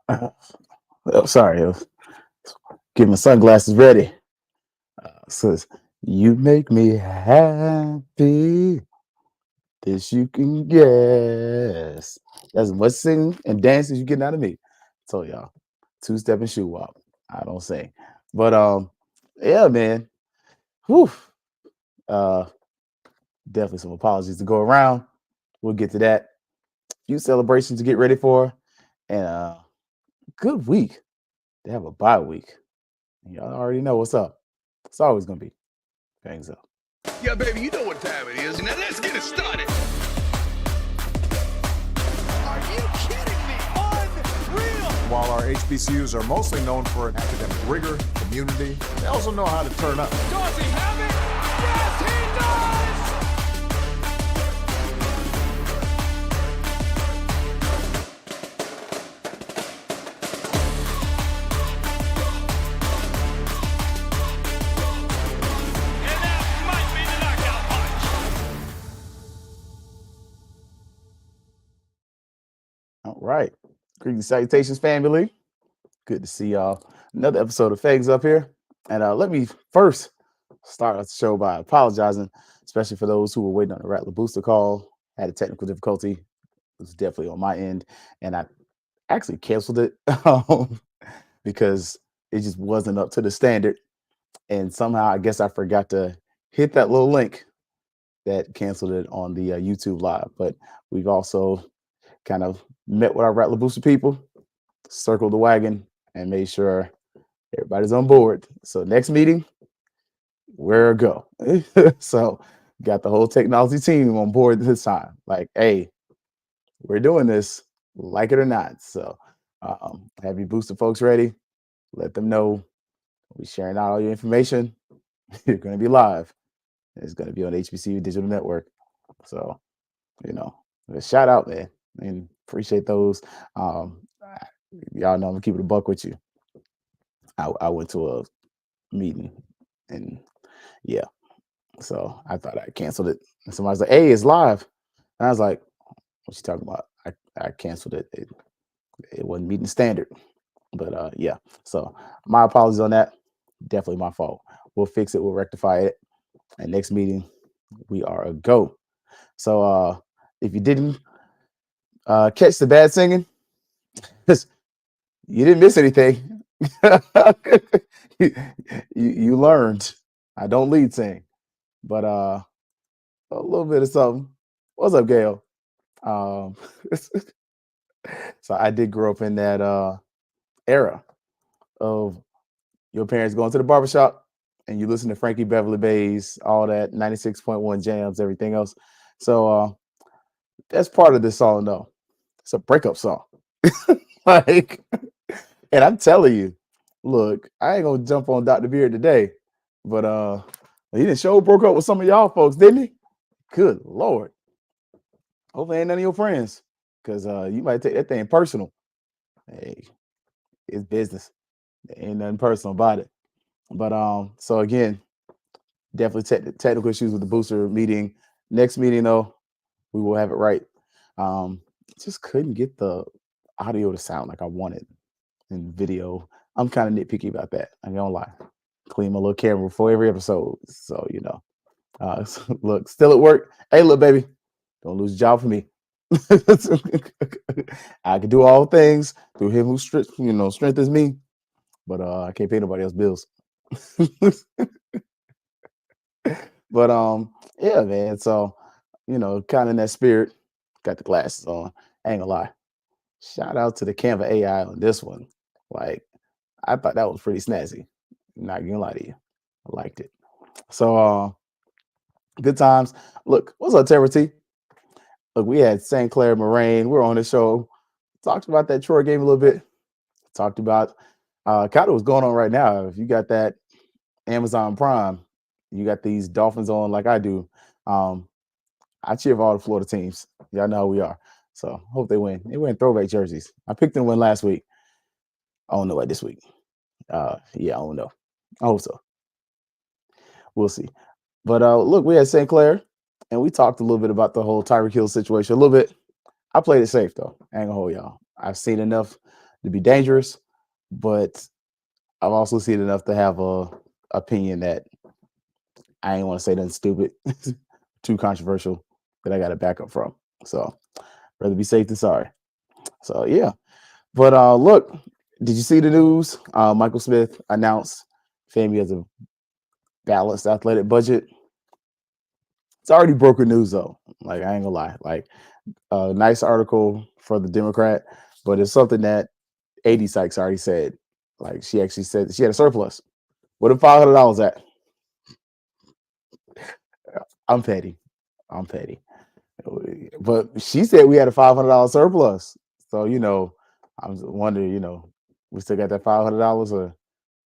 Oh, sorry, I was getting my sunglasses ready. Says, "You make me happy. This you can guess." That's as much singing and dancing as you getting out of me. So y'all, two-step and shoe walk. I don't sing, but yeah, man. Whew. Uh, definitely some apologies to go around. We'll get to that. Few celebrations to get ready for, and good week. They have a bye week. Y'all already know what's up. It's always gonna be Fangs up. Yeah, baby, you know what time it is. Now let's get it started. Are you kidding me? Unreal! While our HBCUs are mostly known for academic rigor, community, they also know how to turn up. Does he have it? Yes, he does! And that might be the knockout punch. All right. Greetings, salutations, family. Good to see y'all. Another episode of Fangs up here. And let me first start the show by apologizing, especially for those who were waiting on the Rattler Booster call. Had a technical difficulty. It was definitely on my end. And I actually canceled it because it just wasn't up to the standard. And somehow I guess I forgot to hit that little link that canceled it on the YouTube live. But we've also kind of met with our Rattler Booster people, circled the wagon, and made sure everybody's on board. So next meeting, we're a go. So got the whole technology team on board this time. Like, hey, we're doing this, like it or not. So have your booster folks ready. Let them know we're sharing out all your information. You're going to be live. It's going to be on HBCU Digital Network. So, a shout out, man, and appreciate those. Y'all know I'm gonna keep it a buck with you. I went to a meeting and yeah, so I thought I canceled it. And somebody's like, "Hey, it's live," and I was like, "What you talking about?" I canceled it. It wasn't meeting standard, but yeah. So my apologies on that. Definitely my fault. We'll fix it. We'll rectify it. And next meeting, we are a go. So if you didn't catch the bad singing, you didn't miss anything. you, you learned. I don't lead sing, but a little bit of something. What's up, Gail? Um, so I did grow up in that era of your parents going to the barbershop and you listen to Frankie Beverly Bass, all that 96.1 jams, everything else. So that's part of this song, though. It's a breakup song. Like, and I'm telling you, look, I ain't gonna jump on Dr. Beard today, but he didn't show broke up with some of y'all folks, didn't he? Good Lord. Hopefully ain't none of your friends, because you might take that thing personal. Hey, it's business. There ain't nothing personal about it. But so again, definitely technical issues with the booster meeting. Next meeting though, we will have it right. Just couldn't get the audio to sound like I wanted in video. I'm kind of nitpicky about that. I ain't gonna lie. Clean my little camera before every episode. So look, still at work. Hey, little baby, don't lose your job for me. I can do all things through him who strengthens me, but I can't pay nobody else bills. But yeah, man. So, kind of in that spirit, got the glasses on. I ain't gonna lie. Shout out to the Canva AI on this one. Like, I thought that was pretty snazzy. Not gonna lie to you. I liked it. So good times. Look, what's up, Terra T? Look, we had St. Clair Moraine. We're on the show. Talked about that Troy game a little bit. Talked about kind of what's going on right now. If you got that Amazon Prime, you got these Dolphins on like I do. I cheer for all the Florida teams. Y'all know how we are. So hope they win. They wearing throwback jerseys. I picked them to win last week. I don't know about this week. Yeah, I don't know. I hope so. We'll see. But look, we had St. Clair, and we talked a little bit about the whole Tyreek Hill situation. A little bit. I played it safe though. I ain't gonna hold y'all. I've seen enough to be dangerous, but I've also seen enough to have a opinion that I ain't want to say nothing stupid, too controversial that I got to back up from. So rather be safe than sorry. So yeah, but look, did you see the news? Michael Smith announced FAMU has a balanced athletic budget. It's already broken news though. Like I ain't gonna lie, like a nice article for the Democrat, but it's something that AD Sykes already said. Like she actually said she had a surplus. What if $500 at? I'm petty. I'm petty. But she said we had a $500 surplus. So, I was wondering, we still got that $500 or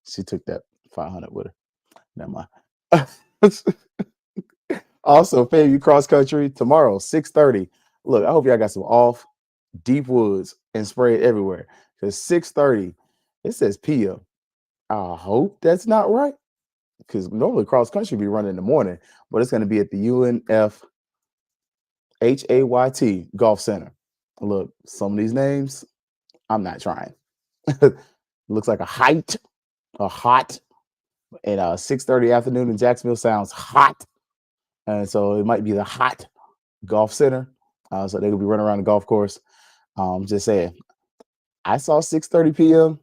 she took that 500 with her. Never mind. Also, FAMU cross country tomorrow, 6:30. Look, I hope y'all got some off, deep woods, and sprayed everywhere. Because 6:30, it says PM. I hope that's not right. Because normally cross country be running in the morning, but it's going to be at the UNF HAYT Golf Center. Look, some of these names, I'm not trying. Looks like a hot, and 6:30 afternoon in Jacksonville sounds hot, and so it might be the hot golf center. So they're gonna be running around the golf course. Just saying, I saw 6:30 p.m.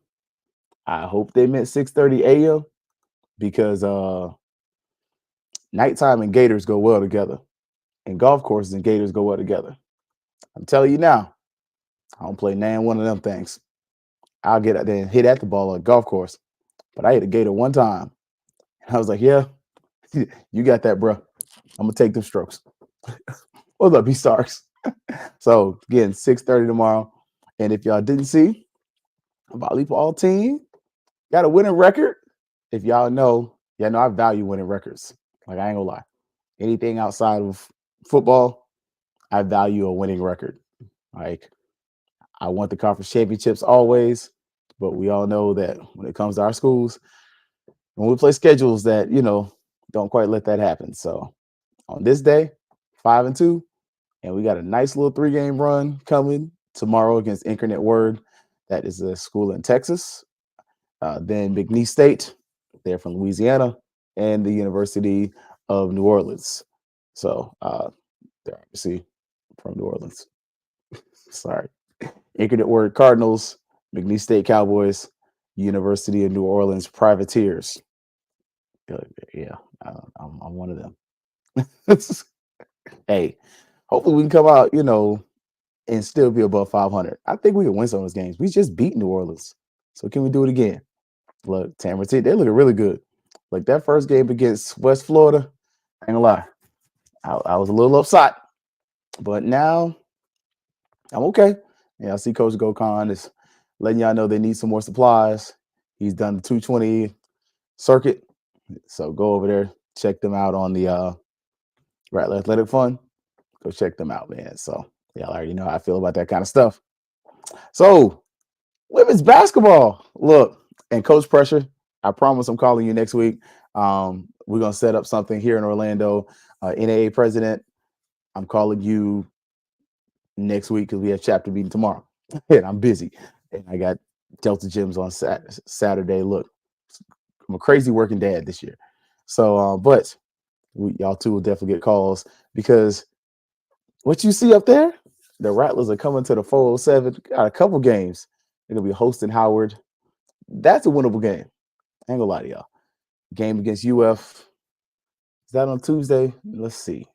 I hope they meant 6:30 a.m. because nighttime and Gators go well together, and golf courses and Gators go well together. I'm telling you now, I don't play nan one of them things. I'll get out there and hit at the ball at a golf course, but I hit a Gator one time, and I was like, "Yeah, you got that, bro. I'm gonna take them strokes." What's up, B-Starks? So again, 6:30 tomorrow, and if y'all didn't see, volleyball team got a winning record. If y'all know I value winning records. Like I ain't gonna lie, anything outside of football, I value a winning record. Like I want the conference championships always, but we all know that when it comes to our schools, when we play schedules that don't quite let that happen. So on this day, 5-2, and we got a nice little 3-game run coming tomorrow against Incarnate Word. That is a school in Texas. Then McNeese State, they're from Louisiana, and the University of New Orleans. So they're obviously from New Orleans. Sorry. Incarnate Word Cardinals, McNeese State Cowboys, University of New Orleans Privateers. Yeah, I'm one of them. Hey, hopefully we can come out, and still be above 500. I think we can win some of those games. We just beat New Orleans. So can we do it again? Look, Tamara T, they look really good. Like that first game against West Florida, I ain't gonna lie. I was a little upset, but now I'm okay. I see Coach Gokhan is letting y'all know they need some more supplies. He's done the 220 circuit. So go over there, check them out on the Rattler Athletic Fund. Go check them out, man. So y'all already know how I feel about that kind of stuff. So women's basketball. Look, and Coach Pressure, I promise I'm calling you next week. We're going to set up something here in Orlando. NAA president, I'm calling you next week because we have chapter meeting tomorrow. And I'm busy. And I got Delta Gyms on Saturday. Look, I'm a crazy working dad this year. So, but y'all two will definitely get calls because what you see up there, the Rattlers are coming to the 407. Got a couple games. They're going to be hosting Howard. That's a winnable game. I ain't gonna lie to y'all. Game against UF. Is that on Tuesday? Let's see.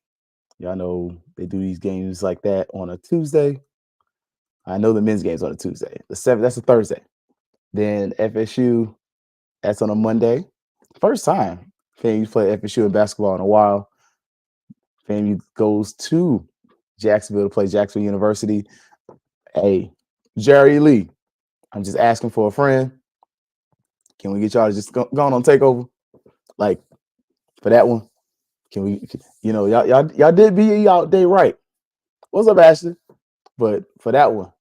Y'all know they do these games like that on a Tuesday. I know the men's game's on a Tuesday. The 7th, that's a Thursday. Then FSU, that's on a Monday. First time FAMU play FSU in basketball in a while. FAMU goes to Jacksonville to play Jacksonville University. Hey, Jerry Lee, I'm just asking for a friend. Can we get y'all to just go on takeover? Like for that one, can we? Y'all did be out day right. What's up, Ashley? But for that one,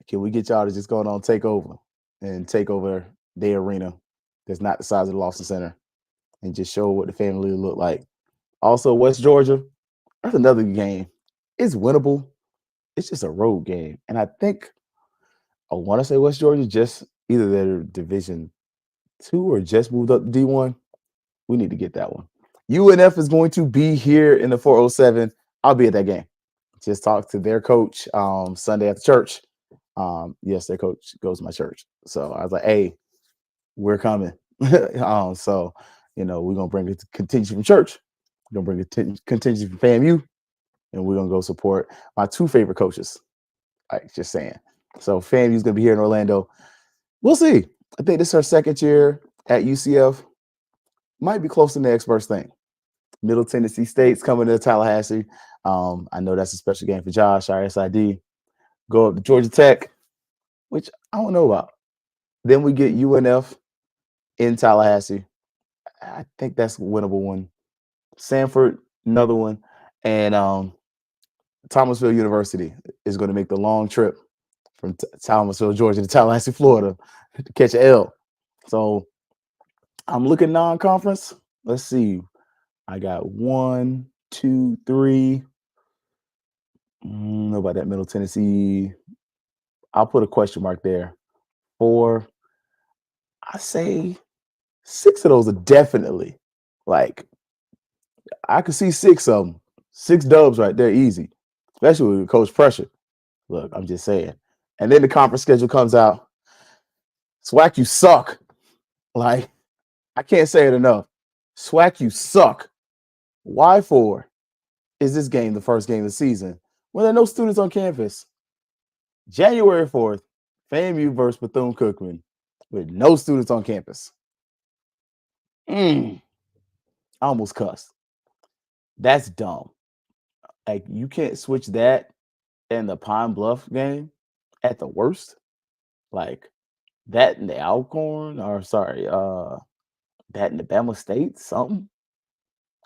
can we get y'all to just go on takeover and take over the arena that's not the size of the Lawson Center and just show what the family look like? Also, West Georgia, that's another game. It's winnable. It's just a road game, and I think I want to say West Georgia, just either they're Division 2 or just moved up to D1. We need to get that one. UNF is going to be here in the 407. I'll be at that game. Just talked to their coach Sunday at the church. Yes, their coach goes to my church. So I was like, hey, we're coming. So, we're going to bring a contingent from church. We're going to bring a contingent from FAMU. And we're going to go support my two favorite coaches. Like, just saying. So FAMU is going to be here in Orlando. We'll see. I think this is her second year at UCF. Might be close to the next first thing. Middle Tennessee State's coming to Tallahassee. I know that's a special game for Josh, RSID. Go up to Georgia Tech, which I don't know about. Then we get UNF in Tallahassee. I think that's a winnable one. Sanford, another one. And Thomasville University is going to make the long trip from Thomasville, Georgia to Tallahassee, Florida to catch an L. So I'm looking non-conference. Let's see. I got 1, 2, 3. Know about that Middle Tennessee. I'll put a question mark there. 4. I say 6 of those are definitely like I could see 6 of them. 6 dubs right there, easy. Especially with coach pressure. Look, I'm just saying. And then the conference schedule comes out. SWAC, you suck. Like, I can't say it enough. SWAC, you suck. Why for is this game the first game of the season when there are no students on campus? January 4th, FAMU versus Bethune-Cookman with no students on campus. I almost cussed. That's dumb. Like, you can't switch that and the Pine Bluff game at the worst. Like, that in the Alcorn, or sorry, that in the Bama State, something.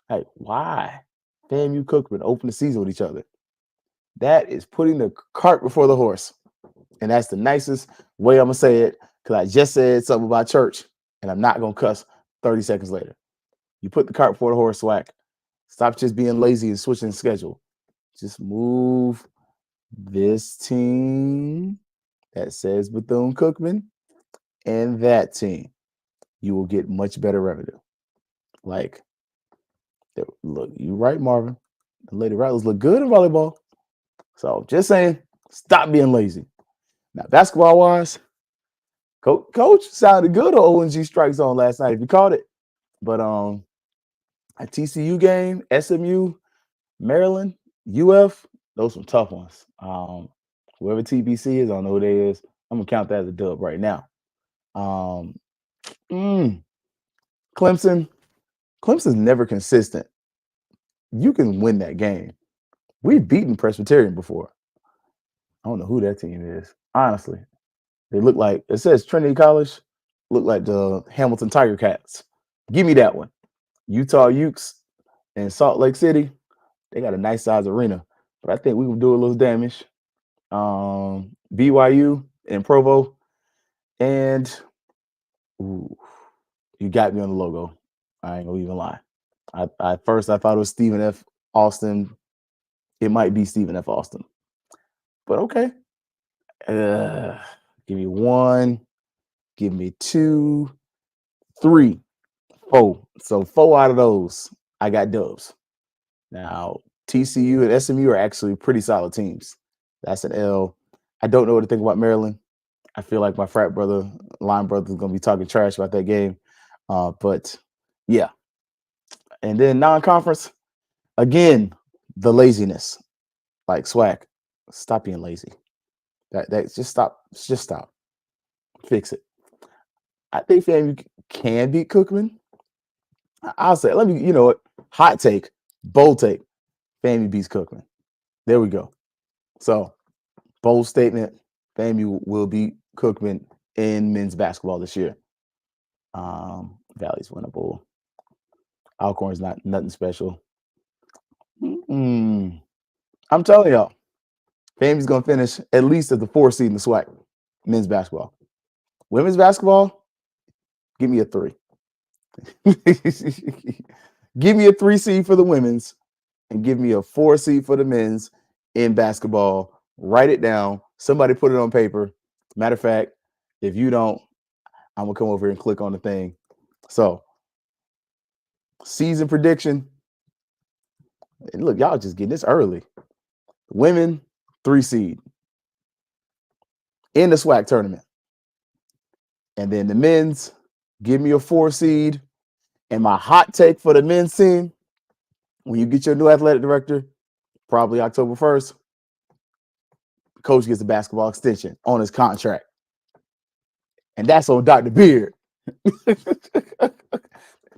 Like, why? FAMU Cookman open the season with each other. That is putting the cart before the horse. And that's the nicest way I'm going to say it, because I just said something about church, and I'm not going to cuss 30 seconds later. You put the cart before the horse, SWAC. Stop just being lazy and switching the schedule. Just move this team that says Bethune-Cookman and that team. You will get much better revenue. Like, look, you're right, Marvin. The Lady Rattlers look good in volleyball. So just saying, stop being lazy. Now, basketball-wise, coach sounded good on ONG Strike Zone last night, if you caught it. But a TCU game, SMU, Maryland, UF, those some tough ones. Whoever TBC is, I don't know who they is. I'm going to count that as a dub right now. Clemson's never consistent. You can win that game. We've beaten Presbyterian before. I don't know who that team is, honestly. They look like, it says Trinity College, look like the Hamilton Tiger Cats. Give me that one. Utah Utes and Salt Lake City, they got a nice size arena, but I think we will do a little damage. BYU and Provo, and you got me on the logo. I ain't gonna even lie. At first I thought it was Stephen F. Austin. It might be Stephen F. Austin, but okay. Give me 1, give me 2, 3, 4. So 4 out of those, I got dubs. Now, TCU and SMU are actually pretty solid teams. That's an L. I don't know what to think about Maryland. I feel like my frat brother, line brother, is going to be talking trash about that game. But, yeah. And then non-conference, again, the laziness. Like, SWAC, stop being lazy. That just stop. Just stop. Fix it. I think FAMU can beat Cookman. I'll say, let me, you know what? Hot take, bold take. FAMU beats Cookman. There we go. So, bold statement. FAMU will beat Cookman in men's basketball this year. Valley's winnable. Alcorn's not nothing special. I'm telling y'all, FAMU's going to finish at least at the 4th seed in the SWAC, men's basketball. Women's basketball, give me a 3. Give me a 3 seed for the women's and give me a 4 seed for the men's in basketball. Write it down. Somebody put it on paper. Matter of fact, if you don't, I'm gonna come over here and click on the thing. So, season prediction. And look, y'all just getting this early. Women 3 seed in the SWAC tournament, and then the men's give me a 4 seed. And my hot take for the men's team: when you get your new athletic director, probably October 1st, coach gets a basketball extension on his contract. And that's on Dr. Beard.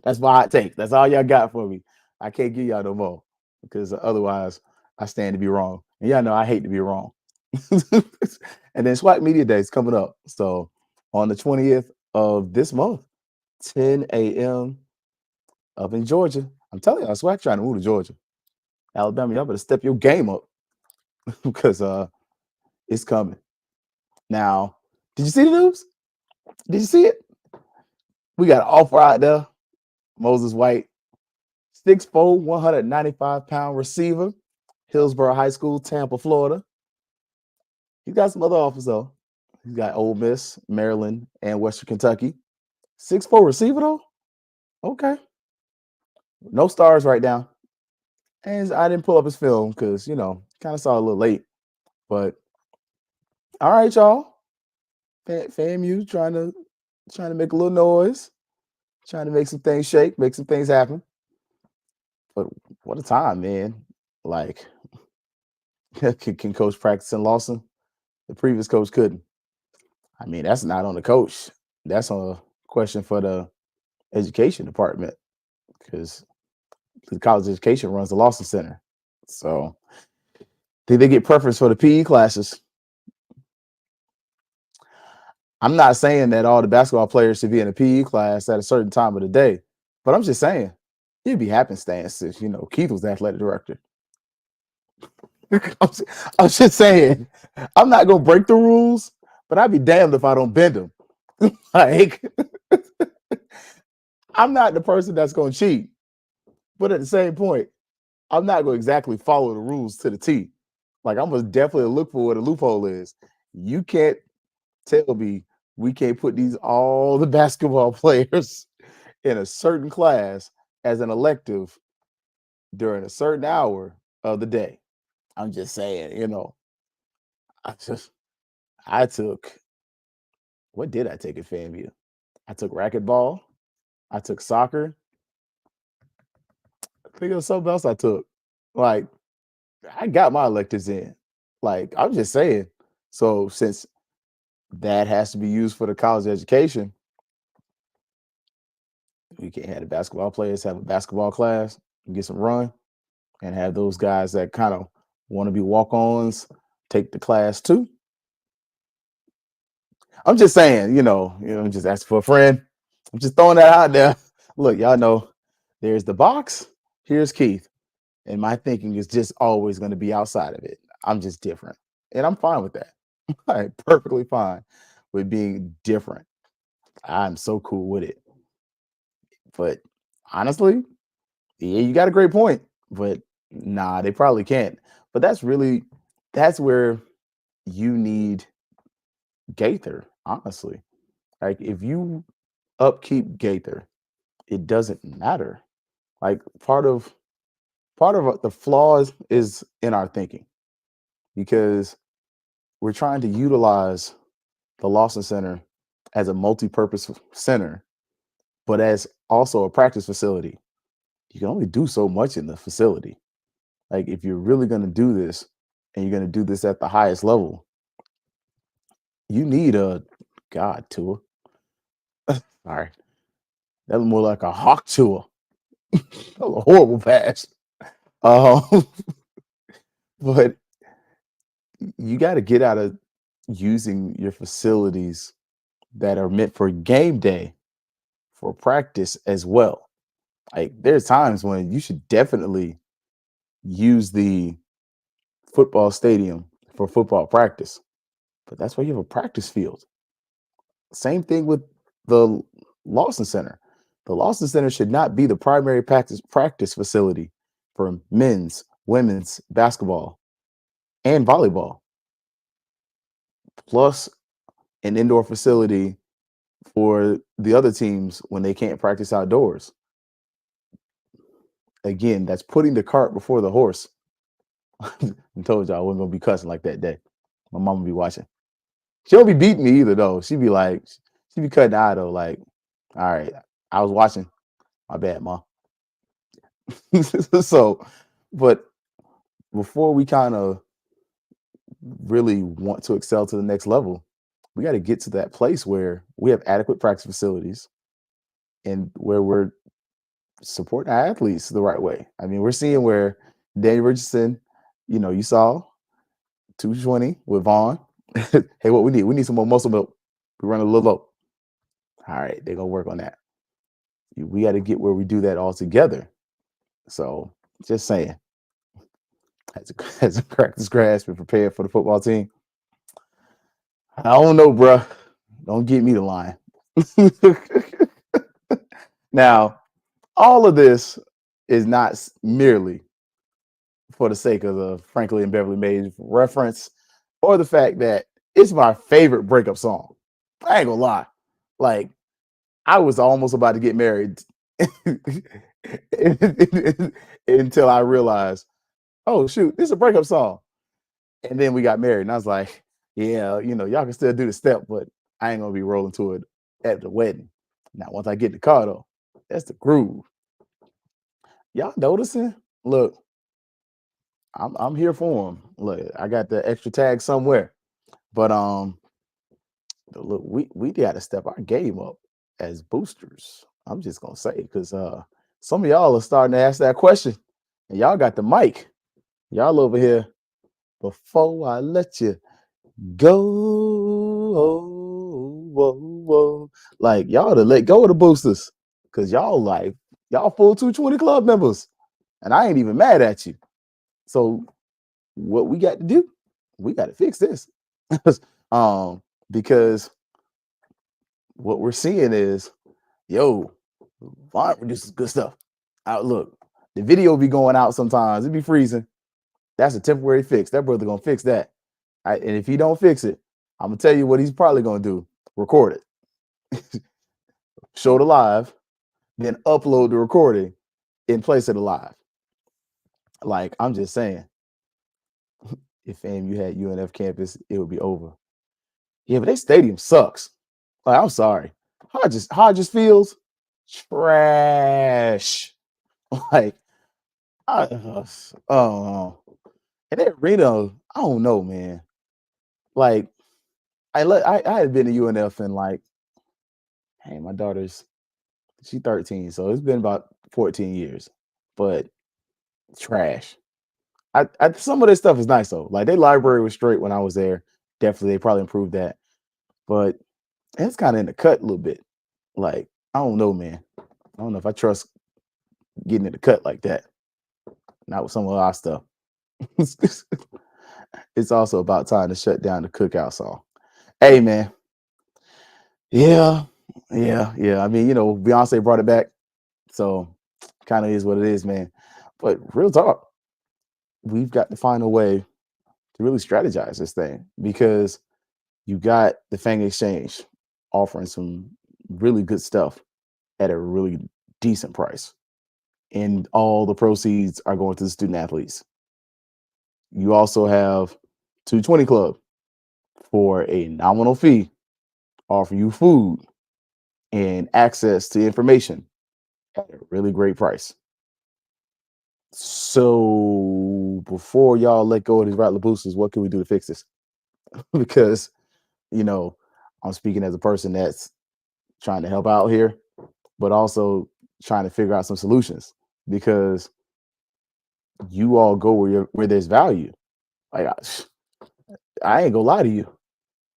That's my hot take. That's all y'all got for me. I can't give y'all no more because otherwise I stand to be wrong. And y'all know I hate to be wrong. And then SWAC Media Day is coming up. So on the 20th of this month, 10 a.m. up in Georgia. I'm telling y'all, SWAC trying to move to Georgia. Alabama, y'all better step your game up because it's coming. Now, did you see the news? Did you see it? We got an offer out there. Moses White, 6'4", 195-pound receiver, Hillsborough High School, Tampa, Florida. He's got some other offers, though. He's got Ole Miss, Maryland, and Western Kentucky. 6'4" receiver, though? Okay. No stars right now. And I didn't pull up his film because, kind of saw it a little late. But, all right, y'all. FAMU trying to make a little noise. Trying to make some things shake, make some things happen. But what a time, man. Like, can coach practice in Lawson? The previous coach couldn't. I mean, that's not on the coach. That's a question for the education department because the college education runs the Lawson Center. So, did they get preference for the PE classes? I'm not saying that all the basketball players should be in a PE class at a certain time of the day, but I'm just saying it'd be happenstance if Keith was the athletic director. I'm just saying, I'm not gonna break the rules, but I'd be damned if I don't bend them. Like, I'm not the person that's gonna cheat, but at the same point, I'm not gonna exactly follow the rules to the T. Like, I'm gonna definitely look for where the loophole is. You can't tell me we can't put all the basketball players in a certain class as an elective during a certain hour of the day. I'm just saying, I took, what did I take at FAMU? I took racquetball. I took soccer. I think there was something else I took. Like, I got my electives in. Like, I'm just saying. So since that has to be used for the college education, we can't have the basketball players have a basketball class and get some run and have those guys that kind of want to be walk-ons take the class too. I'm just saying, just asking for a friend. I'm just throwing that out there. Look, y'all know there's the box. Here's Keith. And my thinking is just always going to be outside of it. I'm just different. And I'm fine with that. I'm perfectly fine with being different. I'm so cool with it. But honestly, yeah, you got a great point. But nah, they probably can't. But that's where you need Gaither, honestly. Like, if you upkeep Gaither, it doesn't matter. Like, part of the flaws is in our thinking because we're trying to utilize the Lawson Center as a multi-purpose center, but as also a practice facility. You can only do so much in the facility. Like, if you're really going to do this and you're going to do this at the highest level, you need a tour. Sorry. That was more like a hawk tour. That was a horrible pass. But you got to get out of using your facilities that are meant for game day for practice as well. Like, there's times when you should definitely use the football stadium for football practice, but that's why you have a practice field. Same thing with the Lawson Center. The Lawson Center should not be the primary practice facility for men's, women's basketball and volleyball. Plus, an indoor facility for the other teams when they can't practice outdoors. Again, that's putting the cart before the horse. I told y'all I wasn't gonna be cussing like that day. My mom will be watching. She don't be beating me either though. She be like, she be cutting the eye though. Like, all right, I was watching. My bad, mom. So, but before we kind of really want to excel to the next level, we got to get to that place where we have adequate practice facilities and where we're supporting our athletes the right way. I mean, we're seeing where Daniel Richardson, you saw 220 with Vaughn. Hey, what we need? We need some more muscle milk. We're running a little low. All right, they're gonna work on that. We got to get where we do that all together. So, just saying, as a practice grasp and prepare for the football team. I don't know, bruh. Don't get me the line. Now, all of this is not merely for the sake of the Franklin and Beverly Mays reference or the fact that it's my favorite breakup song. I ain't gonna lie. Like, I was almost about to get married until I realized, oh, shoot, this is a breakup song. And then we got married, and I was like, yeah, y'all can still do the step, but I ain't gonna be rolling to it at the wedding. Now, once I get the car, though, that's the groove. Y'all noticing? Look, I'm here for them. Look, I got the extra tag somewhere, but look, we got to step our game up as boosters. I'm just gonna say because some of y'all are starting to ask that question, and y'all got the mic. Y'all over here. Before I let you go, like y'all to let go of the boosters, cause y'all full 220 club members, and I ain't even mad at you. So what we got to do? We got to fix this, because what we're seeing is, Vaughn produces good stuff. Look, the video be going out sometimes. It be freezing. That's a temporary fix. That brother gonna fix that. And if he don't fix it, I'm gonna tell you what he's probably gonna do. Record it. Show the live, then upload the recording in place of the live. Like, I'm just saying, if FAMU had UNF campus, it would be over. Yeah, but their stadium sucks. Like, I'm sorry. Hodges Fields, trash. Like, oh, and that arena, I don't know, man. Like, I had been to UNF in like, hey, my daughter's she's 13, so it's been about 14 years, but trash. Some of this stuff is nice though. Like their library was straight when I was there. Definitely, they probably improved that, but it's kind of in the cut a little bit. Like I don't know, man. I don't know if I trust getting in the cut like that. Not with some of our stuff. It's also about time to shut down the cookout song. Hey, man. Yeah. I mean, Beyonce brought it back, so kind of is what it is, man. But real talk, we've got to find a way to really strategize this thing because you got the Fang Exchange offering some really good stuff at a really decent price, and all the proceeds are going to the student athletes. You also have 220 Club for a nominal fee, offer you food and access to information at a really great price. So before y'all let go of these Rattler boosters, what can we do to fix this? Because I'm speaking as a person that's trying to help out here, but also trying to figure out some solutions because you all go where there's value. Like I ain't gonna lie to you.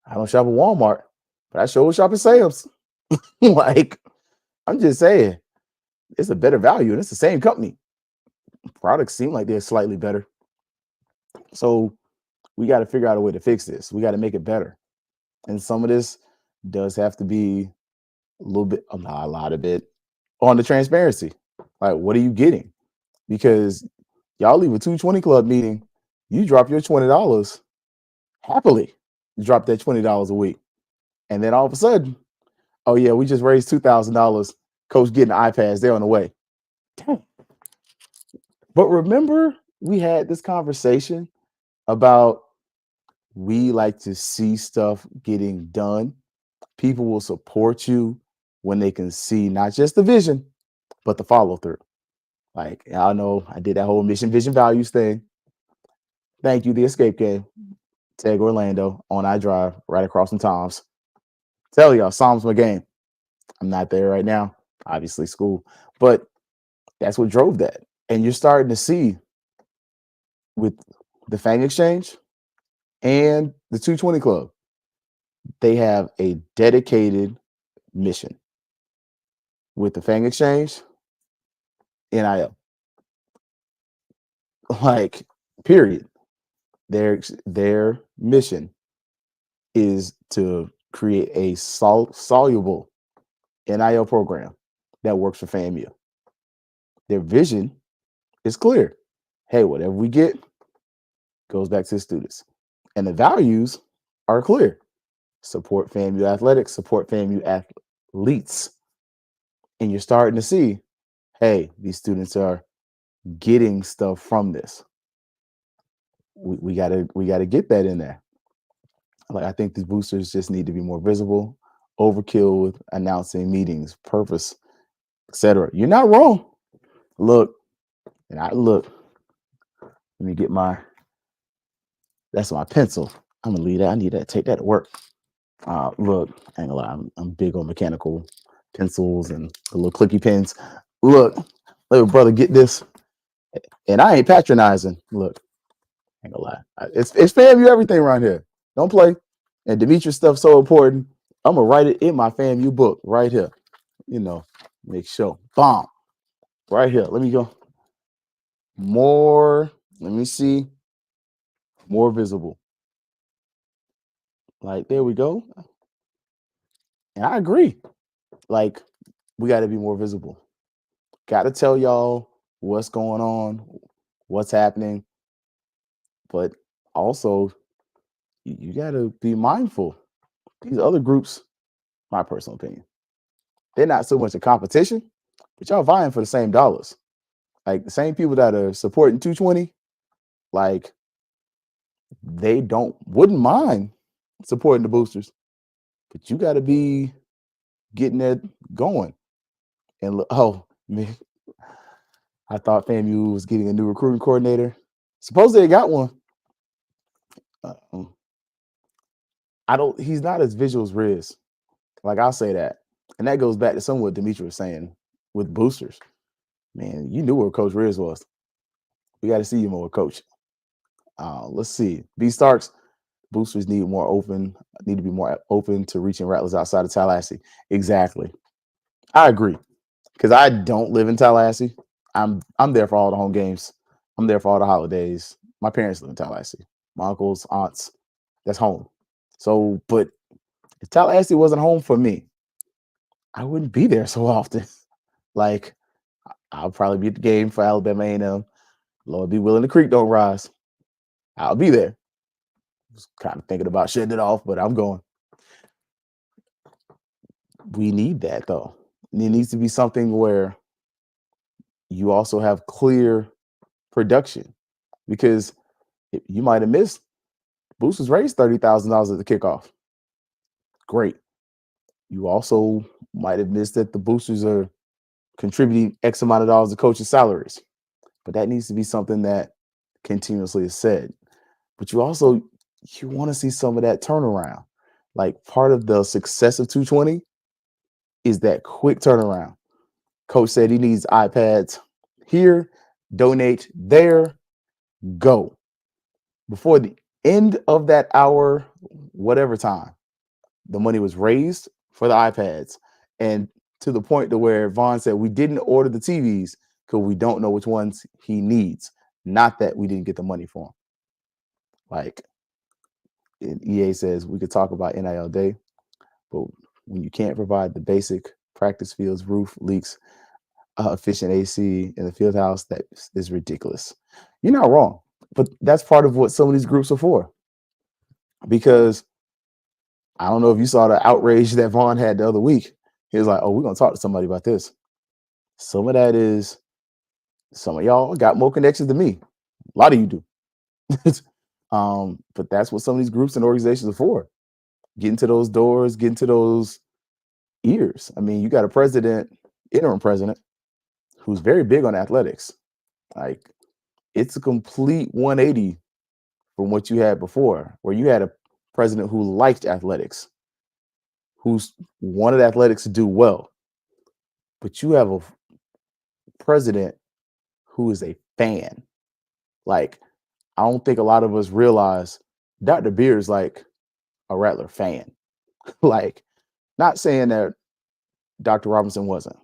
I don't shop at Walmart, but I sure shop at Sam's. Like, I'm just saying, it's a better value and it's the same company. Products seem like they're slightly better. So we got to figure out a way to fix this. We got to make it better. And some of this does have to be a little bit, not a lot of it, on the transparency. Like, what are you getting? Because y'all leave a 220 Club meeting, you drop your $20 happily. You drop that $20 a week. And then all of a sudden, oh yeah, we just raised $2,000. Coach getting iPads, they're on the way. Dang. But remember, we had this conversation about we like to see stuff getting done. People will support you when they can see not just the vision, but the follow through. Like, y'all know I did that whole mission, vision, values thing. Thank you, the escape game. Tag Orlando on I Drive right across from Tom's. Tell y'all, Psalm's my game. I'm not there right now, obviously school, but that's what drove that. And you're starting to see with the Fang Exchange and the 220 Club, they have a dedicated mission. With the Fang Exchange, NIL. Like, period. Their mission is to create a soluble NIL program that works for FAMU. Their vision is clear. Hey, whatever we get goes back to the students. And the values are clear. Support FAMU athletics, support FAMU athletes. And you're starting to see, hey, these students are getting stuff from this. We gotta get that in there. Like, I think these boosters just need to be more visible. Overkill with announcing meetings, purpose, etc. You're not wrong. Look, let me get that's my pencil. I'm gonna leave that. I need that. Take that to work. Look, I ain't gonna lie, I'm big on mechanical pencils and the little clicky pens. Look, let my brother get this. And I ain't patronizing. Look, I ain't gonna lie. It's FAMU everything around here. Don't play. And Demetrius stuff so important. I'm gonna write it in my FAMU book right here. Make sure. Bomb. Right here. Let me go. More. Let me see. More visible. Like, there we go. And I agree. Like, we got to be more visible. Got to tell y'all what's going on, what's happening. But also, you got to be mindful. These other groups, my personal opinion, they're not so much a competition, but y'all vying for the same dollars. Like, the same people that are supporting 220, like, they wouldn't mind supporting the boosters, but you got to be getting that going. And look, oh man, I thought FAMU was getting a new recruiting coordinator. Supposedly they got one. He's not as visual as Riz. Like, I'll say that. And that goes back to some of what Dimitri was saying with boosters. Man, you knew where Coach Riz was. We got to see you more, Coach. Let's see. B Starks, boosters need to be more open to reaching rattlers outside of Tallahassee. Exactly. I agree. Because I don't live in Tallahassee. I'm there for all the home games. I'm there for all the holidays. My parents live in Tallahassee. My uncles, aunts, that's home. So, but if Tallahassee wasn't home for me, I wouldn't be there so often. Like, I'll probably be at the game for Alabama A&M. Lord be willing, the creek don't rise. I'll be there. Just kind of thinking about shutting it off, but I'm going. We need that, though. It needs to be something where you also have clear production, because you might have missed. Boosters raised $30,000 at the kickoff. Great. You also might have missed that the boosters are contributing X amount of dollars to coaches' salaries. But that needs to be something that continuously is said. But you want to see some of that turnaround. Like, part of the success of 220 is that quick turnaround. Coach said he needs iPads here, donate there, go. Before the end of that hour, whatever time, the money was raised for the iPads. And to the point to where Vaughn said, we didn't order the TVs because we don't know which ones he needs. Not that we didn't get the money for him. Like, EA says we could talk about NIL Day, but when you can't provide the basic practice fields, roof leaks, efficient AC in the field house, that is ridiculous. You're not wrong, but that's part of what some of these groups are for. Because I don't know if you saw the outrage that Vaughn had the other week. He was like, "Oh, we're gonna talk to somebody about this." Some of that is some of y'all got more connections than me. A lot of you do. But that's what some of these groups and organizations are for. Get into those doors, get into those ears. I mean, you got a president, interim president, who's very big on athletics. Like, it's a complete 180 from what you had before, where you had a president who liked athletics, who's wanted athletics to do well. But you have a president who is a fan. Like, I don't think a lot of us realize Dr. Beard is like a Rattler fan. Like, not saying that Dr. Robinson wasn't.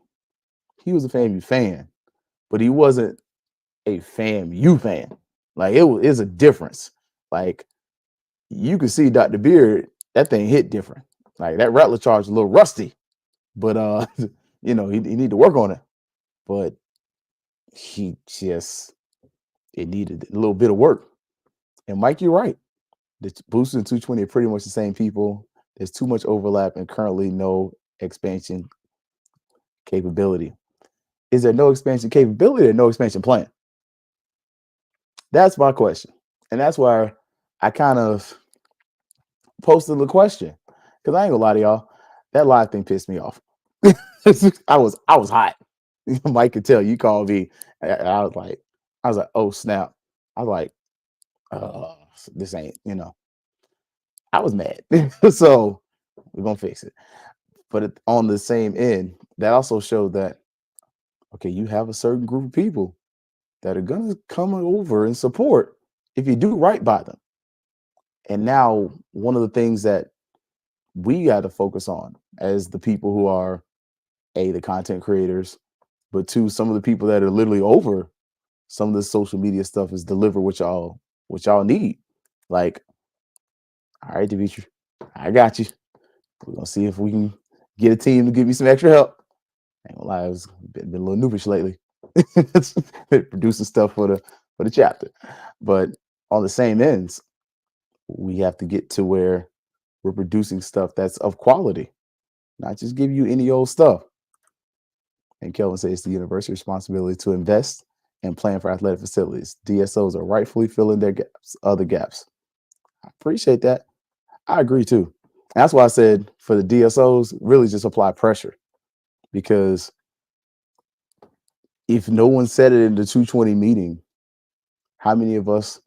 He was a FAMU fan, but he wasn't a FAMU fan. Like, it's a difference. Like, you can see Dr. Beard, that thing hit different. Like, that Rattler charge a little rusty, but he need to work on it. But it needed a little bit of work. And Mike, you're right. The boosters and 220 are pretty much the same people. There's too much overlap and currently no expansion capability. Is there no expansion capability or no expansion plan? That's my question. And that's why I kind of posted the question. Because I ain't gonna lie to y'all, that live thing pissed me off. I was hot. Mike could tell. You called me. I was like, oh snap. I was like, this ain't, I was mad. So we're gonna fix it. But on the same end, that also showed that, okay, you have a certain group of people that are gonna come over and support if you do right by them. And now one of the things that we got to focus on as the people who are the content creators, but two, some of the people that are literally over some of the social media stuff is deliver what y'all need. Like, all right, Dimitri, I got you. We're gonna see if we can get a team to give me some extra help. I ain't gonna lie, it's been a little noobish lately. Producing stuff for the chapter. But on the same ends, we have to get to where we're producing stuff that's of quality, not just give you any old stuff. And Kelvin says it's the university responsibility to invest and plan for athletic facilities. DSOs are rightfully filling their gaps, other gaps. I appreciate that. I agree too. And that's why I said for the DSOs, really just apply pressure. Because if no one said it in the 220 meeting, how many of us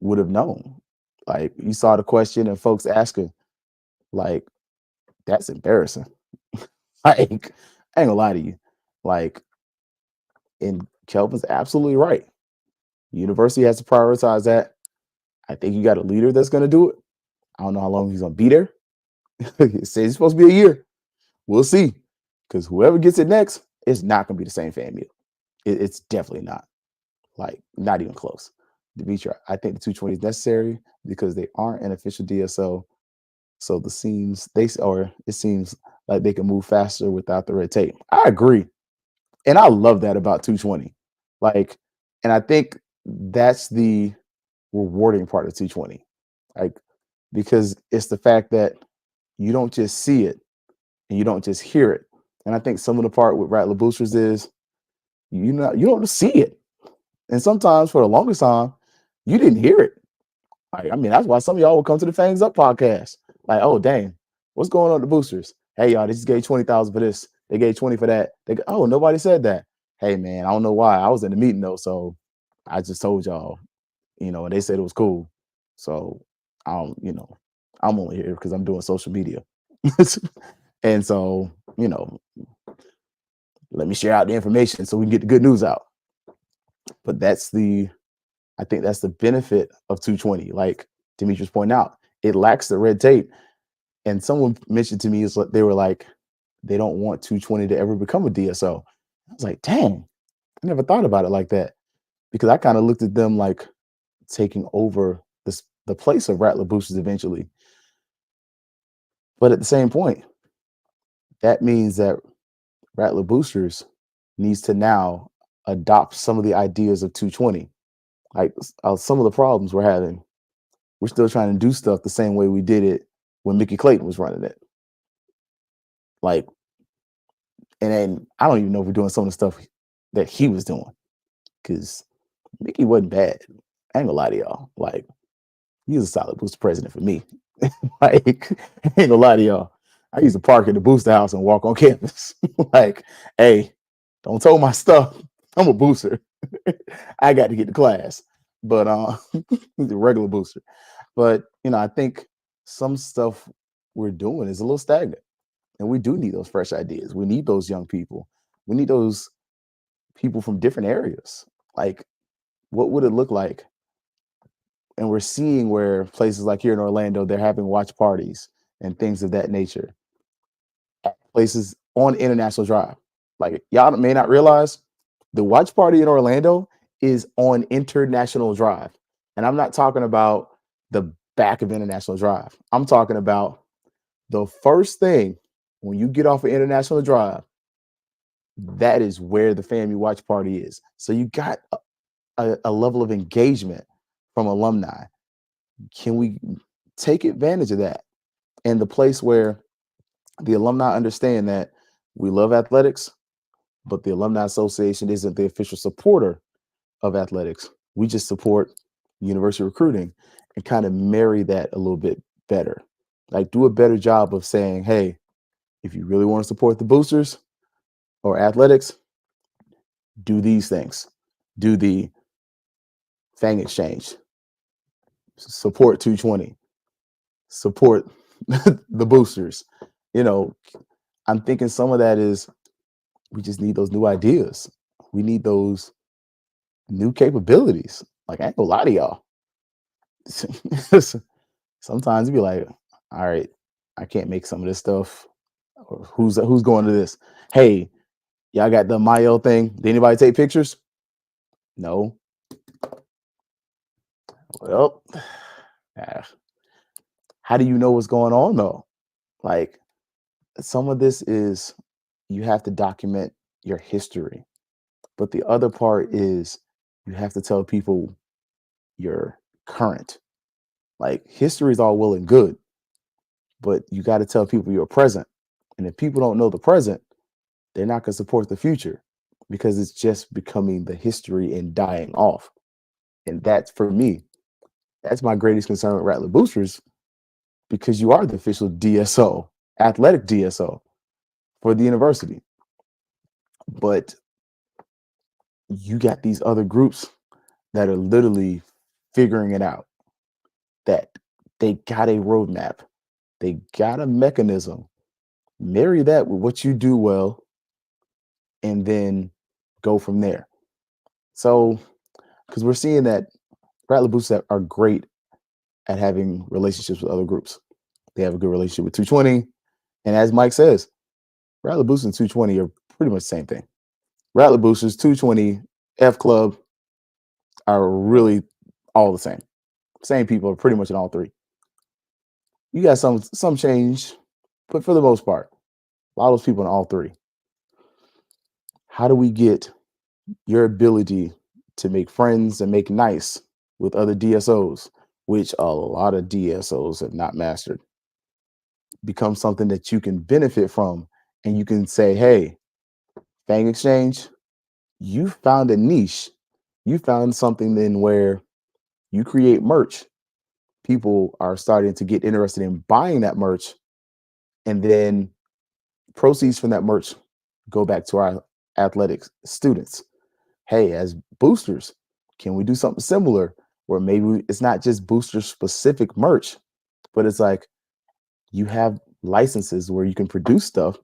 would have known? Like, you saw the question and folks asking, like, that's embarrassing. Like, I ain't gonna lie to you. Like, and Kelvin's absolutely right. University has to prioritize that. I think you got a leader that's going to do it. I don't know how long he's going to be there. It says it's supposed to be a year. We'll see. Because whoever gets it next, it's not going to be the same FAMU. It's definitely not. Like, not even close. Dimitri, I think the 220 is necessary because they aren't an official DSO. So it seems like they can move faster without the red tape. I agree. And I love that about 220. Like, and I think that's the rewarding part of 220. Like, because it's the fact that you don't just see it and you don't just hear it. And I think some of the part with Rattler Boosters is you don't see it. And sometimes for the longest time, you didn't hear it. Like, I mean, that's why some of y'all will come to the Fangs Up podcast. Like, oh dang, what's going on with the boosters? Hey y'all, they just gave 20,000 for this. They gave 20 for that. Oh, nobody said that. Hey man, I don't know why. I was in the meeting though, so I just told y'all, and they said it was cool. So I'm only here because I'm doing social media. And so, let me share out the information so we can get the good news out. But I think that's the benefit of 220. Like Demetrius pointed out, it lacks the red tape. And someone mentioned to me is they were like, they don't want 220 to ever become a DSO. I was like, dang, I never thought about it like that. Because I kind of looked at them like taking over the place of Rattler Boosters eventually. But at the same point, that means that Rattler Boosters needs to now adopt some of the ideas of 220. Like some of the problems we're having, we're still trying to do stuff the same way we did it when Mickey Clayton was running it. Like, and then I don't even know if we're doing some of the stuff that he was doing because Mickey wasn't bad. I ain't gonna lie to y'all. Like, he was a solid booster president for me. Like, I ain't gonna lie to y'all. I used to park in the booster house and walk on campus. Like, hey, don't tow my stuff. I'm a booster. I got to get to class, but the regular booster. But I think some stuff we're doing is a little stagnant, and we do need those fresh ideas. We need those young people. We need those people from different areas. Like, what would it look like? And we're seeing where places like here in Orlando, they're having watch parties and things of that nature at places on International Drive. Like, y'all may not realize the watch party in Orlando is on International Drive. And I'm not talking about the back of International Drive. I'm talking about the first thing when you get off of International Drive, that is where the FAMU watch party is. So you got a level of engagement from alumni. Can we take advantage of that? And the place where the alumni understand that we love athletics, but the Alumni Association isn't the official supporter of athletics. We just support university recruiting and kind of marry that a little bit better. Like, do a better job of saying, hey, if you really want to support the boosters or athletics, do these things. Do the Fang Exchange. Support 220. Support the boosters. I'm thinking some of that is we just need those new ideas. We need those new capabilities. Like, I ain't gonna lie to y'all. Sometimes you be like, all right, I can't make some of this stuff. Or who's going to this? Hey, y'all got the Mayo thing. Did anybody take pictures? No. Well, how do you know what's going on though? Like, some of this is you have to document your history. But the other part is you have to tell people your current. Like, history is all well and good, but you got to tell people your present. And if people don't know the present, they're not going to support the future because it's just becoming the history and dying off. And that's, for me, that's my greatest concern with Rattler Boosters, because you are the official DSO, athletic DSO for the university. But you got these other groups that are literally figuring it out, that they got a roadmap, they got a mechanism. Marry that with what you do well, and then go from there. So, because we're seeing that Rattler Boosters are great at having relationships with other groups. They have a good relationship with 220. And as Mike says, Rattler Boosters and 220 are pretty much the same thing. Rattler Boosters, 220, F Club are really all the same. Same people are pretty much in all three. You got some change, but for the most part, a lot of those people in all three. How do we get your ability to make friends and make nice with other DSOs, which a lot of DSOs have not mastered, become something that you can benefit from? And you can say, hey, Fang Exchange, you found a niche. You found something then where you create merch. People are starting to get interested in buying that merch, and then proceeds from that merch go back to our athletics students. Hey, as boosters, can we do something similar where maybe it's not just booster specific merch, but it's like you have licenses where you can produce stuff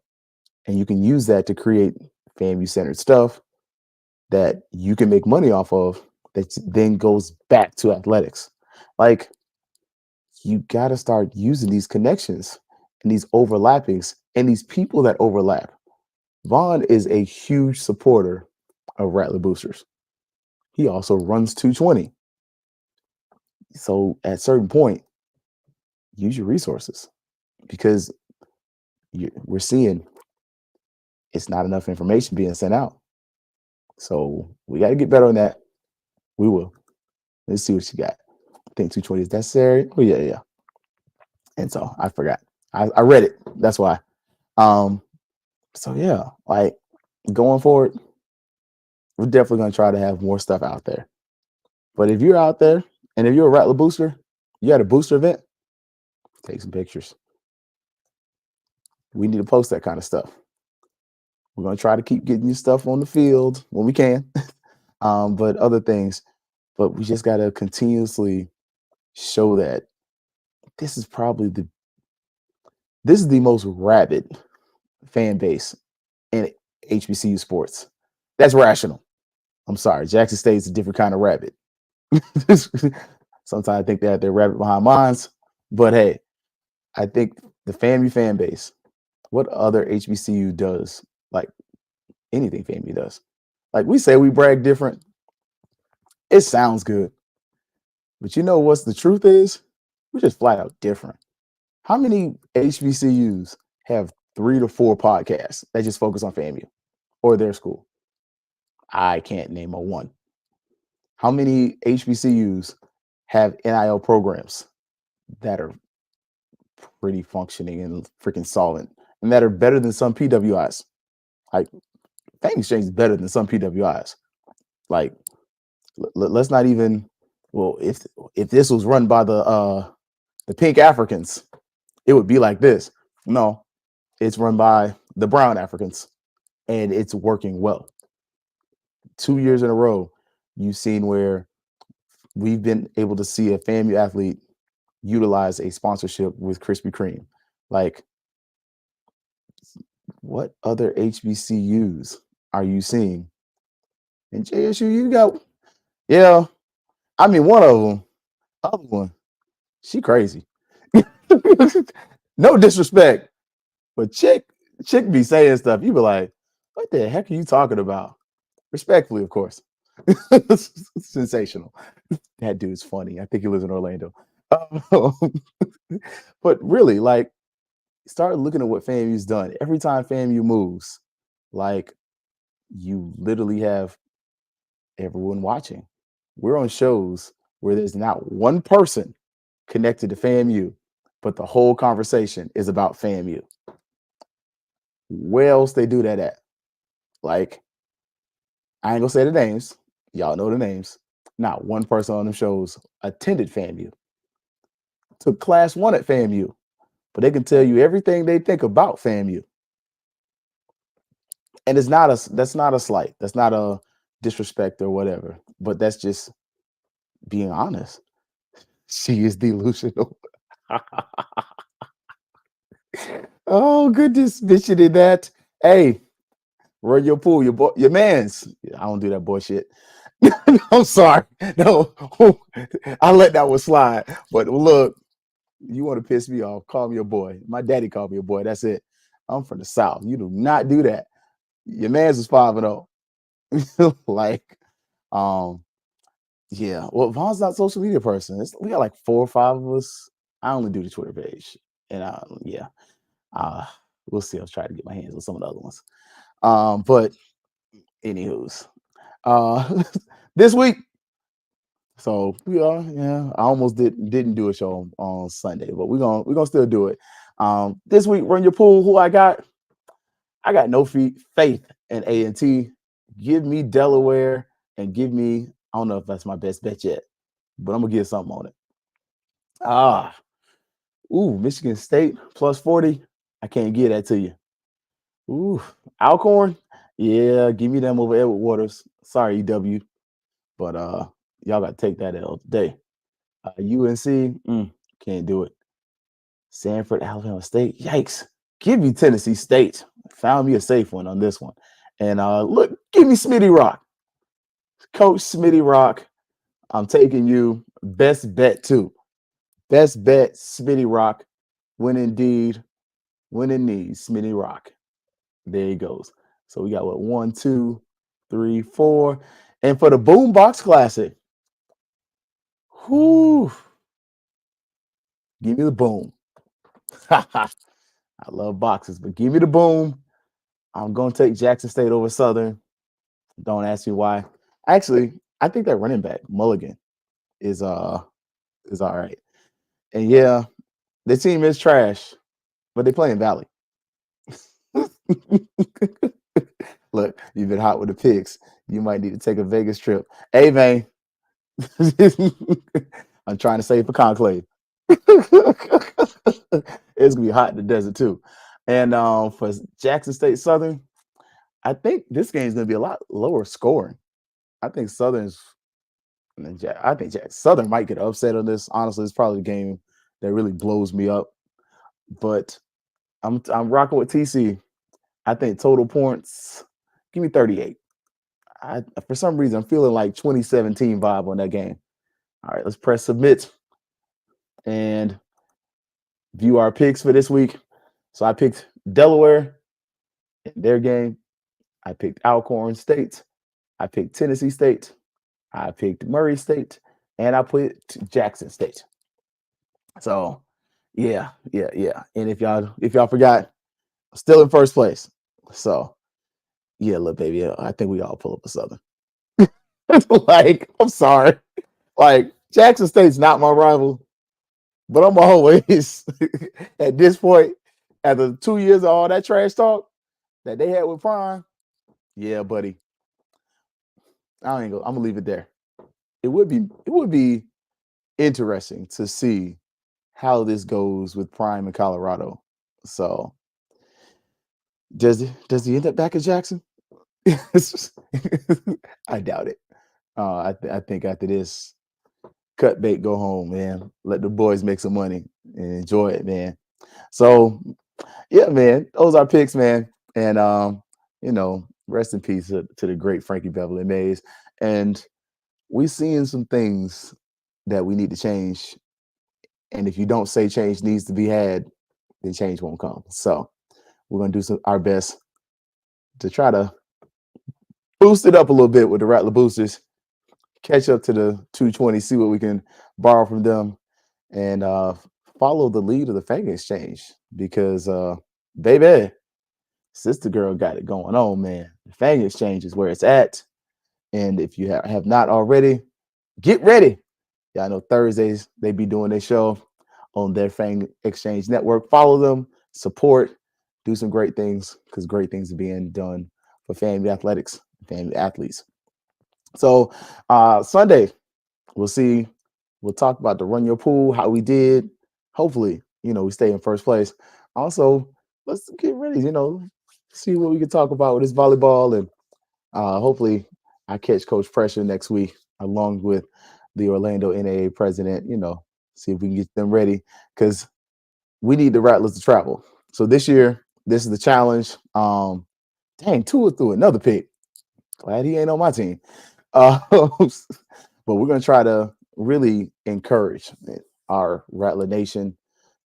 and you can use that to create FAMU centered stuff that you can make money off of, that then goes back to athletics. Like, you got to start using these connections and these overlappings and these people that overlap. Vaughn is a huge supporter of Rattler Boosters. He also runs 220. So at a certain point, use your resources, because we're seeing it's not enough information being sent out. So we got to get better on that. We will. Let's see what you got. I think 220 is necessary. Oh, yeah. And so I forgot. I read it. That's why. Um, so yeah, like going forward, we're definitely gonna try to have more stuff out there. But if you're out there and if you're a Rattler booster, you had a booster event, take some pictures. We need to post that kind of stuff. We're gonna try to keep getting you stuff on the field when we can, but other things. But we just gotta continuously show that this is probably the most rabid fan base in HBCU sports. That's rational. I'm sorry, Jackson State is a different kind of rabbit. Sometimes I think they're rabbit behind minds, but hey, I think the FAMU fan base, what other HBCU does like anything FAMU does? Like we say we brag different. It sounds good, but you know what's the truth is? We're just flat out different. How many HBCUs have 3 to 4 podcasts that just focus on FAMU or their school? I can't name a one. How many HBCUs have NIL programs that are pretty functioning and freaking solid and that are better than some PWIs? Like Fang Exchange is better than some PWIs. Like let's not even. Well, if this was run by the Pink Africans, it would be like this. No, it's run by the Brown Africans, and it's working well. 2 years in a row, you've seen where we've been able to see a FAMU athlete utilize a sponsorship with Krispy Kreme. Like, what other HBCUs are you seeing? And JSU, you got, yeah. I mean, one of them, other one, she crazy. No disrespect, but chick be saying stuff. You be like, what the heck are you talking about? Respectfully, of course. Sensational. That dude's funny. I think he lives in Orlando. But really, like, start looking at what FAMU's done. Every time FAMU moves, like, you literally have everyone watching. We're on shows where there's not one person connected to FAMU, but the whole conversation is about FAMU. Where else they do that at? Like, I ain't gonna say the names. Y'all know the names. Not one person on the shows attended FAMU, took class 1 at FAMU, but they can tell you everything they think about FAMU. And that's not a slight. That's not a disrespect or whatever. But that's just being honest. She is delusional. Oh goodness, mentioning that. Hey, run your pool, your man's. I don't do that bullshit. I'm sorry. No, I let that one slide. But look, you want to piss me off? Call me a boy. My daddy called me a boy. That's it. I'm from the South. You do not do that. Your man's is 5-0. Like, yeah. Well, Vaughn's not a social media person. We got like 4 or 5 of us. I only do the Twitter page, and yeah. We'll see. I'll try to get my hands on some of the other ones. But anywho's, this week. So we are, yeah. I almost didn't do a show on Sunday, but we're gonna still do it. This week, run your pool. Who I got? I got no faith in A&T. Give me Delaware and give me. I don't know if that's my best bet yet, but I'm gonna get something on it. Michigan State plus 40. I can't get that to you. Ooh, Alcorn. Yeah, give me them over Edward Waters. Sorry, EW, but y'all got to take that L today. UNC, can't do it. Sanford, Alabama State. Yikes. Give me Tennessee State. Found me a safe one on this one. And look, give me Smitty Rock. Coach Smitty Rock. I'm taking you. Best bet, too. Best bet, Smitty Rock. Win indeed. Win in need, Smitty Rock. There he goes. So we got what? 1, 2, 3, 4. And for the Boombox Classic, whoo, give me the boom. I love boxes, but give me the boom. I'm going to take Jackson State over Southern. Don't ask me why. Actually, I think that running back, Mulligan, is all right. And yeah, their team is trash, but they play in Valley. Look, you've been hot with the picks. You might need to take a Vegas trip. Hey, man. I'm trying to save for Conclave. It's gonna be hot in the desert too. And for Jackson State Southern, I think this game is gonna be a lot lower scoring. I think Southern might get upset on this. Honestly, it's probably the game that really blows me up. But I'm rocking with TC. I think total points. Give me 38. For some reason, I'm feeling like 2017 vibe on that game. All right, let's press submit and view our picks for this week. So I picked Delaware in their game. I picked Alcorn State. I picked Tennessee State. I picked Murray State. And I picked Jackson State. So yeah. And if y'all forgot, I'm still in first place. So yeah, look, baby, I think we all pull up a Southern. Like, I'm sorry. Like, Jackson State's not my rival, but I'm always at this point, after 2 years of all that trash talk that they had with Prime, yeah, buddy. I'm gonna leave it there. It would be interesting to see how this goes with Prime in Colorado. So does he end up back at Jackson? I doubt it. I think after this, cut bait, go home, man. Let the boys make some money and enjoy it, man. So yeah, man, those are picks, man. And rest in peace to the great Frankie Beverly Mays. And we seeing some things that we need to change. And if you don't say change needs to be had, then change won't come. So we're gonna do our best to try to boost it up a little bit with the Rattler Boosters. Catch up to the 220, see what we can borrow from them, and follow the lead of the Fang Exchange because, baby, sister girl got it going on, man. The Fang Exchange is where it's at. And if you have not already, get ready. Yeah, I know Thursdays they be doing their show on their Fang Exchange network. Follow them, support, do some great things because great things are being done for FAMU athletics, FAMU athletes. So Sunday, we'll talk about the Run Your Pool, how we did. Hopefully, we stay in first place. Also, let's get ready, see what we can talk about with this volleyball. And hopefully I catch Coach Pressure next week, along with the Orlando NAA president, see if we can get them ready because we need the Rattlers to travel. So this year, this is the challenge. Dang, Tua threw another pick. Glad he ain't on my team. But we're going to try to really encourage our Rattler Nation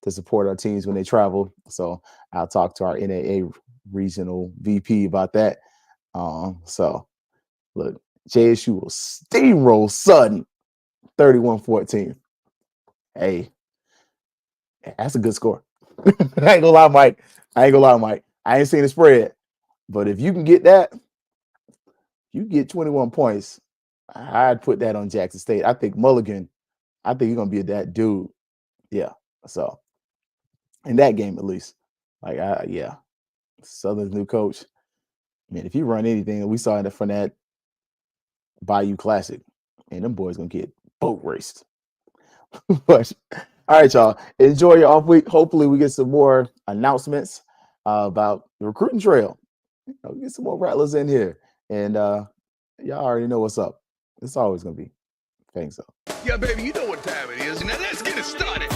to support our teams when they travel. So I'll talk to our NAA regional VP about that. So look, JSU will steamroll Sutton 31-14. Hey, that's a good score. I ain't gonna lie, Mike. I ain't seen the spread. But if you can get that, you get 21 points. I'd put that on Jackson State. I think Mulligan, you're going to be that dude. Yeah. So in that game, at least, Southern's new coach. Man, if you run anything, we saw it from that Bayou Classic, and them boys going to get boat raced. But all right, y'all, enjoy your off week. Hopefully we get some more announcements about the recruiting trail. Get some more Rattlers in here. And y'all already know what's up. It's always going to be Fangs up. Yeah, baby, you know what time it is. Now let's get it started.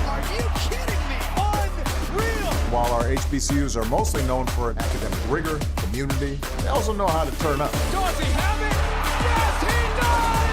Are you kidding me? Unreal! While our HBCUs are mostly known for academic rigor, community, they also know how to turn up. Does he have it? Yes, he does!